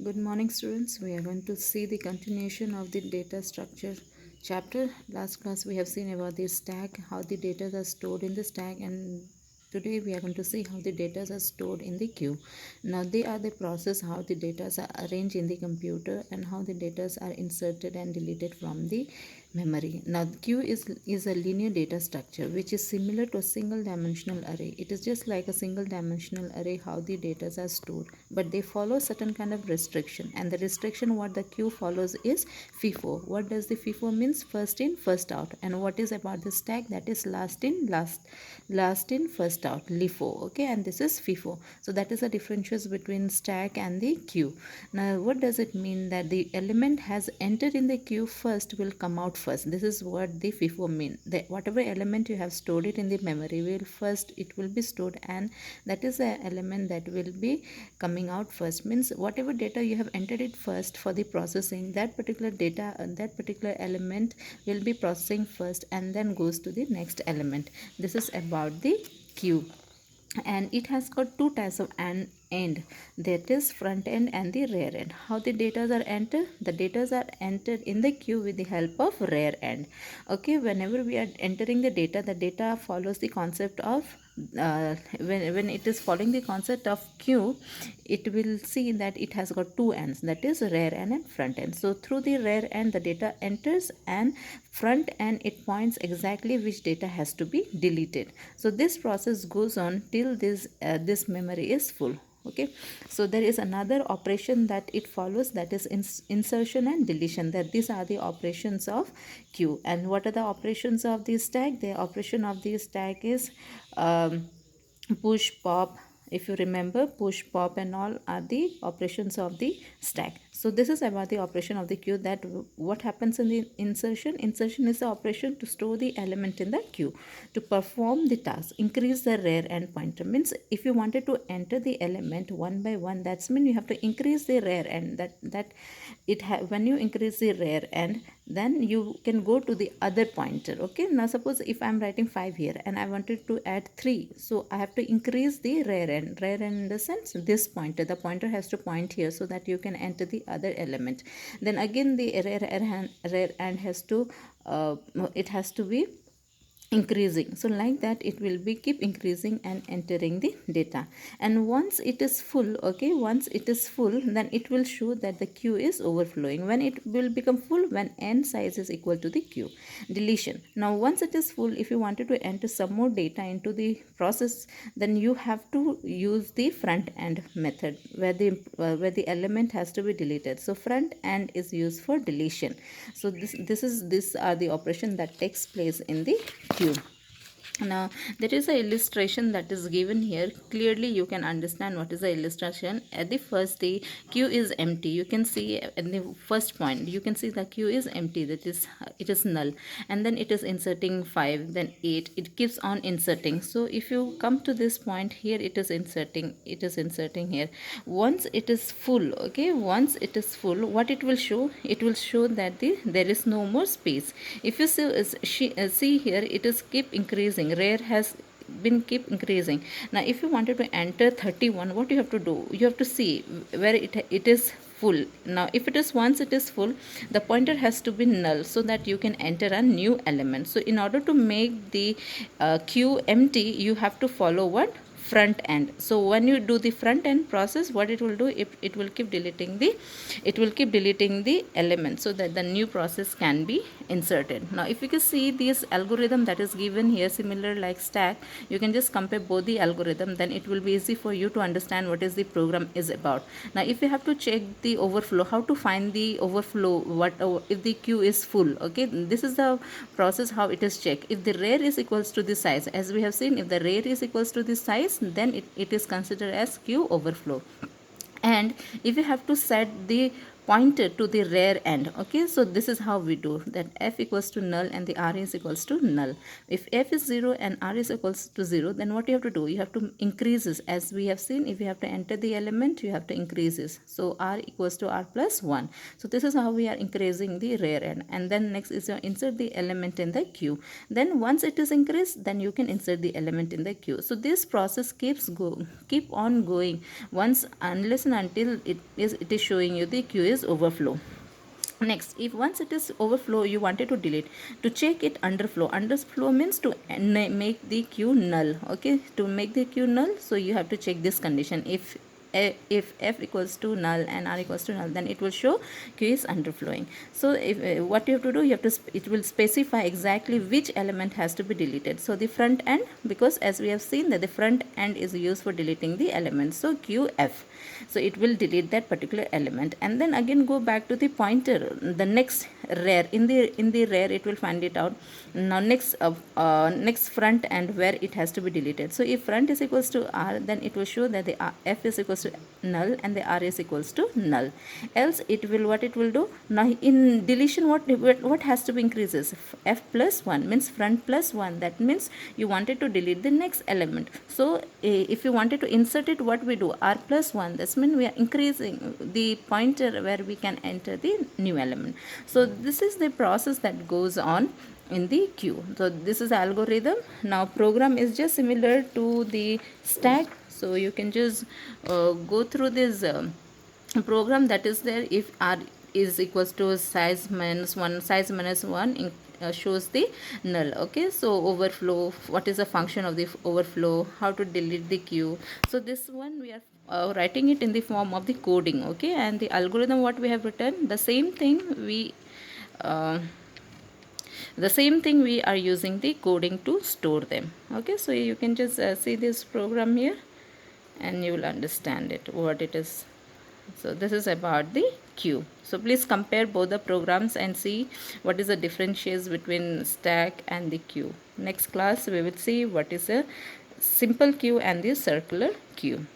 Good morning, students. We are going to see the continuation of the data structure chapter. Last class we have seen about the stack, how the data are stored in the stack, and today we are going to see how the data are stored in the queue. Now they are the process how the data are arranged in the computer and how the data are inserted and deleted from the memory. Now queue is a linear data structure which is similar to a single dimensional array. It is just like a single dimensional array how the data are stored, but they follow certain kind of restriction, and the restriction what the queue follows is FIFO. What does the FIFO means? First in first out. And what is about the stack? That is last in first out, LIFO. Okay, and this is FIFO. So that is the difference between stack and the queue. Now what does it mean? That the element has entered in the queue first will come out first. This is what the FIFO mean. That whatever element you have stored it in the memory will first it will be stored, and that is the element that will be coming out first. Means whatever data you have entered it first for the processing, that particular data that particular element will be processing first and then goes to the next element. This is about the queue, and it has got two types of an end, that is front end and the rear end. How the data are entered? The data are entered in the queue with the help of rear end. Okay, whenever we are entering the data follows the concept of when it is following the concept of queue, it will see that it has got two ends, that is rear end and front end. So through the rear end the data enters, and front end it points exactly which data has to be deleted. So this process goes on till this memory is full. Okay, so there is another operation that it follows, that is insertion and deletion. That these are the operations of queue. And what are the operations of the stack? The operation of the stack is push, pop. If you remember, push, pop and all are the operations of the stack. So this is about the operation of the queue. That what happens in the insertion is the operation to store the element in the queue. To perform the task, increase the rear end pointer. Means if you wanted to enter the element one by one, that's mean you have to increase the rear end. When you increase the rear end, then you can go to the other pointer. Okay, now suppose if I'm writing 5 here and I wanted to add 3, so I have to increase the rear end in the sense this pointer, the pointer has to point here so that you can enter the other element. Then again the rear end has to it has to be increasing. So like that it will be keep increasing and entering the data. And once it is full, okay, once it is full, then it will show that the queue is overflowing. When it will become full? When n size is equal to the queue. Deletion. Now once it is full, if you wanted to enter some more data into the process, then you have to use the front end method where the element has to be deleted. So front end is used for deletion. So these are the operation that takes place in the queue. Now there is a illustration that is given here. Clearly you can understand what is the illustration. At the first, the queue is empty. You can see at the first point, you can see the queue is empty, that is it is null. And then it is inserting 5, then 8, it keeps on inserting. So if you come to this point here, it is inserting here. Once it is full, okay, once it is full, what it will show? It will show that there is no more space. If you see here, it is keep increasing. Rear has been keep increasing. Now if you wanted to enter 31, what you have to do? You have to see where it is full. Now if it is once it is full, the pointer has to be null so that you can enter a new element. So in order to make the queue empty, you have to follow what? Front end. So when you do the front end process, what it will do, it will keep deleting the element so that the new process can be inserted. Now if you can see this algorithm that is given here, similar like stack, you can just compare both the algorithm, then it will be easy for you to understand what is the program is about. Now if you have to check the overflow, how to find the overflow, if the queue is full, okay, this is the process how it is checked. If the rear is equals to the size, as we have seen, if the rear is equals to the size, then it is considered as queue overflow. And if you have to set the pointer to the rear end. Okay, so this is how we do that. F equals to null and the R is equals to null. If F is 0 and R is equals to 0, then what you have to do, you have to increase this. As we have seen, if you have to enter the element, you have to increase this. So R equals to R plus 1. So this is how we are increasing the rear end. And then next is insert the element in the queue. Then once it is increased, then you can insert the element in the queue. So this process keep on going once, unless and until it is showing you the queue is overflow. Next, if once it is overflow, you wanted to delete, to check it underflow means to make the queue null. Okay, to make the queue null, so you have to check this condition. If F equals to null and R equals to null, then it will show queue is underflowing. So if what you have to do, you have to it will specify exactly which element has to be deleted. So the front end, because as we have seen that the front end is used for deleting the element, so QF, so it will delete that particular element. And then again go back to the pointer, the next rear, in the rear it will find it out. Now next front end where it has to be deleted. So if front is equals to R, then it will show that the F is equals to null and the R is equals to null. Else it will, what it will do, now in deletion what has to be increases, F plus 1 means front plus 1, that means you wanted to delete the next element. So if you wanted to insert it, what we do, R plus 1, this means we are increasing the pointer where we can enter the new element. So this is the process that goes on in the queue. So this is algorithm. Now program is just similar to the stack, so you can just go through this program that is there. If R is equals to size minus 1, size minus 1 shows the null. Okay, so overflow, what is the function of the overflow, how to delete the queue. So this one we are writing it in the form of the coding. Okay, and the algorithm what we have written, the same thing we are using the coding to store them. Okay, so you can just see this program here and you will understand it, what it is. So this is about the queue. So please compare both the programs and see what is the differentiates between stack and the queue. Next class we will see what is a simple queue and the circular queue.